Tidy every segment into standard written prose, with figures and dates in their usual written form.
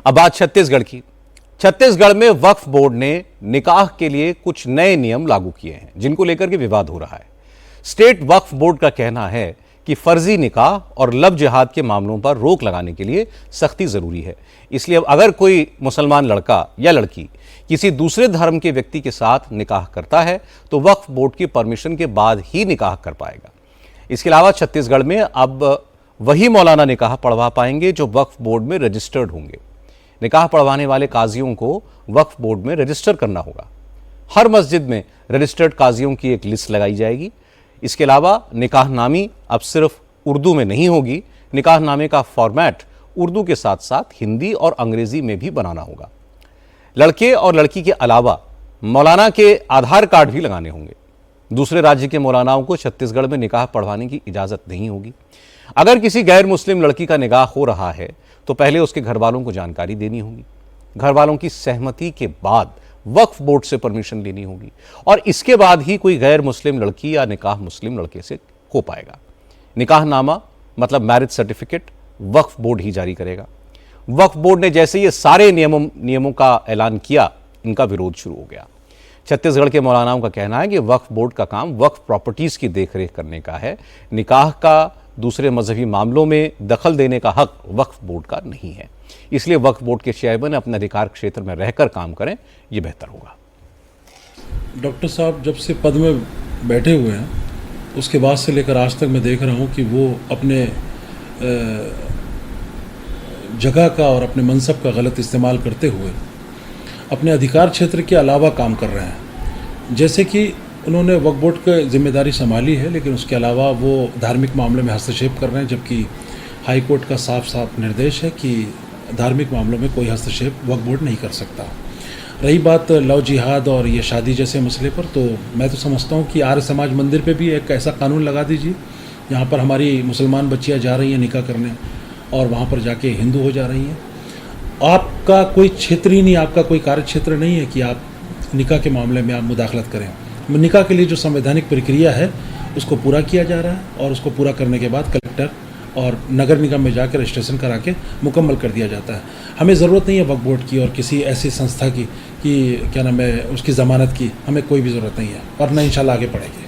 अब बात छत्तीसगढ़ की। छत्तीसगढ़ में वक्फ बोर्ड ने निकाह के लिए कुछ नए नियम लागू किए हैं, जिनको लेकर के विवाद हो रहा है। स्टेट वक्फ बोर्ड का कहना है कि फर्जी निकाह और लव जिहाद के मामलों पर रोक लगाने के लिए सख्ती जरूरी है। इसलिए अब अगर कोई मुसलमान लड़का या लड़की किसी दूसरे धर्म के व्यक्ति के साथ निकाह करता है तो वक्फ बोर्ड की परमिशन के बाद ही निकाह कर पाएगा। इसके अलावा छत्तीसगढ़ में अब वही मौलाना निकाह पढ़वा पाएंगे जो वक्फ बोर्ड में रजिस्टर्ड होंगे। निकाह पढ़वाने वाले काजियों को वक्फ बोर्ड में रजिस्टर करना होगा। हर मस्जिद में रजिस्टर्ड काजियों की एक लिस्ट लगाई जाएगी। इसके अलावा निकाहनामी अब सिर्फ उर्दू में नहीं होगी, निकाहनामे का फॉर्मेट उर्दू के साथ साथ हिंदी और अंग्रेजी में भी बनाना होगा। लड़के और लड़की के अलावा मौलाना के आधार कार्ड भी लगाने होंगे। दूसरे राज्य के मौलानाओं को छत्तीसगढ़ में निकाह पढ़वाने की इजाजत नहीं होगी। अगर किसी गैर मुस्लिम लड़की का निकाह हो रहा है तो पहले उसके घर वालों को जानकारी देनी होगी। घर वालों की सहमति के बाद वक्फ बोर्ड से परमिशन लेनी होगी और इसके बाद ही कोई गैर मुस्लिम लड़की या निकाह मुस्लिम लड़के से हो पाएगा। निकाहनामा मतलब मैरिज सर्टिफिकेट वक्फ बोर्ड ही जारी करेगा। वक्फ बोर्ड ने जैसे ये सारे नियमों का ऐलान किया, इनका विरोध शुरू हो गया। छत्तीसगढ़ के मौलानाओं का कहना है कि वक्फ बोर्ड का काम वक्फ प्रॉपर्टीज की देखरेख करने का है। निकाह का दूसरे मजहबी मामलों में दखल देने का हक वक्फ बोर्ड का नहीं है। इसलिए वक्फ बोर्ड के चेयरमैन अपने अधिकार क्षेत्र में रहकर काम करें, यह बेहतर होगा। डॉक्टर साहब जब से पद में बैठे हुए हैं उसके बाद से लेकर आज तक मैं देख रहा हूं कि वो अपने जगह का और अपने मनसब का गलत इस्तेमाल करते हुए अपने अधिकार क्षेत्र के अलावा काम कर रहे हैं। जैसे कि उन्होंने वक्फ बोर्ड की जिम्मेदारी संभाली है, लेकिन उसके अलावा वो धार्मिक मामलों में हस्तक्षेप कर रहे हैं, जबकि हाई कोर्ट का साफ साफ निर्देश है कि धार्मिक मामलों में कोई हस्तक्षेप वक्फ बोर्ड नहीं कर सकता। रही बात लव जिहाद और ये शादी जैसे मसले पर, तो मैं तो समझता हूँ कि आर्य समाज मंदिर पे भी एक ऐसा कानून लगा दीजिए जहाँ पर हमारी मुसलमान बच्चियाँ जा रही हैं निकाह करने और वहाँ पर जाके हिंदू हो जा रही हैं। आपका कोई क्षेत्र ही नहीं, आपका कोई कार्य क्षेत्र नहीं है कि आप निकाह के मामले में आप मुदाखलत करें। निकाह के लिए जो संवैधानिक प्रक्रिया है उसको पूरा किया जा रहा है और उसको पूरा करने के बाद कलेक्टर और नगर निगम में जाकर रजिस्ट्रेशन करा के मुकम्मल कर दिया जाता है। हमें ज़रूरत नहीं है वक्फ बोर्ड की और किसी ऐसी संस्था की कि क्या नाम है उसकी ज़मानत की, हमें कोई भी ज़रूरत नहीं है और न इंशाल्लाह आगे बढ़ेगी।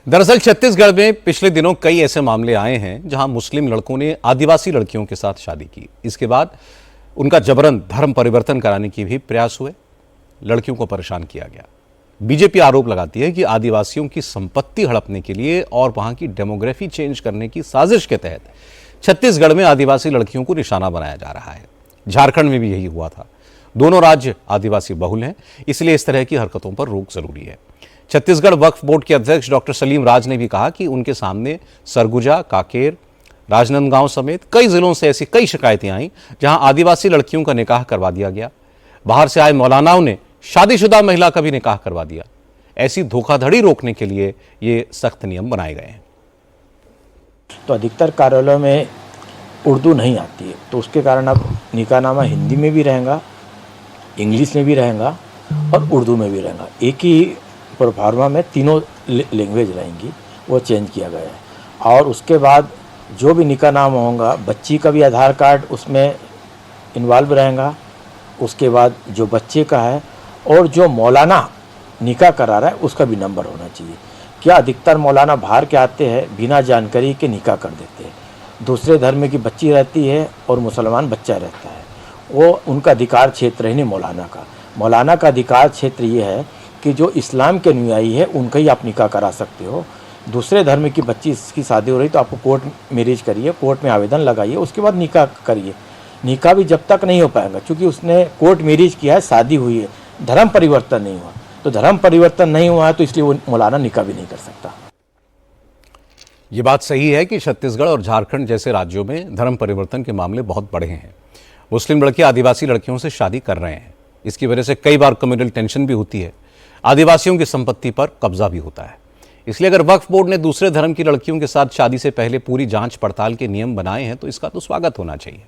दरअसल छत्तीसगढ़ में पिछले दिनों कई ऐसे मामले आए हैं जहां मुस्लिम लड़कों ने आदिवासी लड़कियों के साथ शादी की। इसके बाद उनका जबरन धर्म परिवर्तन कराने की भी प्रयास हुए, लड़कियों को परेशान किया गया। बीजेपी आरोप लगाती है कि आदिवासियों की संपत्ति हड़पने के लिए और वहां की डेमोग्राफी चेंज करने की साजिश के तहत छत्तीसगढ़ में आदिवासी लड़कियों को निशाना बनाया जा रहा है। झारखंड में भी यही हुआ था। दोनों राज्य आदिवासी बहुल हैं, इसलिए इस तरह की हरकतों पर रोक जरूरी है। छत्तीसगढ़ वक्फ बोर्ड के अध्यक्ष डॉक्टर सलीम राज ने भी कहा कि उनके सामने सरगुजा, कांकेर, राजनांदगांव समेत कई जिलों से ऐसी कई शिकायतें आईं जहां आदिवासी लड़कियों का निकाह करवा दिया गया। बाहर से आए मौलानाओं ने शादीशुदा महिला का भी निकाह करवा दिया। ऐसी धोखाधड़ी रोकने के लिए ये सख्त नियम बनाए गए हैं। तो अधिकतर कार्यालयों में उर्दू नहीं आती है, तो उसके कारण अब निकाहनामा हिंदी में भी रहेगा, इंग्लिश में भी रहेगा और उर्दू में भी रहेगा। एक ही प्रोफार्मा में तीनों लैंग्वेज रहेंगी, वो चेंज किया गया है। और उसके बाद जो भी निकाहनामा होगा, बच्ची का भी आधार कार्ड उसमें इन्वॉल्व रहेगा। उसके बाद जो बच्चे का है और जो मौलाना निकाह करा रहा है उसका भी नंबर होना चाहिए। क्या अधिकतर मौलाना बाहर के आते हैं, बिना जानकारी के निकाह कर देते हैं। दूसरे धर्म की बच्ची रहती है और मुसलमान बच्चा रहता है, वो उनका अधिकार क्षेत्र है नहीं मौलाना का। मौलाना का अधिकार क्षेत्र ये है कि जो इस्लाम के अनुयायी है उनका ही आप निकाह करा सकते हो। दूसरे धर्म की बच्ची की शादी हो रही तो आपको कोर्ट मैरिज करिए, कोर्ट में आवेदन लगाइए, उसके बाद निकाह करिए। निकाह भी जब तक नहीं हो पाएगा क्योंकि उसने कोर्ट मैरिज किया है, शादी हुई है, धर्म परिवर्तन नहीं हुआ। तो धर्म परिवर्तन नहीं हुआ है तो इसलिए वो मौलाना निकाह भी नहीं कर सकता। ये बात सही है कि छत्तीसगढ़ और झारखंड जैसे राज्यों में धर्म परिवर्तन के मामले बहुत बड़े हैं। मुस्लिम लड़के आदिवासी लड़कियों से शादी कर रहे हैं। इसकी वजह से कई बार कम्युनल टेंशन भी होती है, आदिवासियों की संपत्ति पर कब्जा भी होता है। इसलिए अगर वक्फ बोर्ड ने दूसरे धर्म की लड़कियों के साथ शादी से पहले पूरी जांच पड़ताल के नियम बनाए हैं तो इसका तो स्वागत होना चाहिए।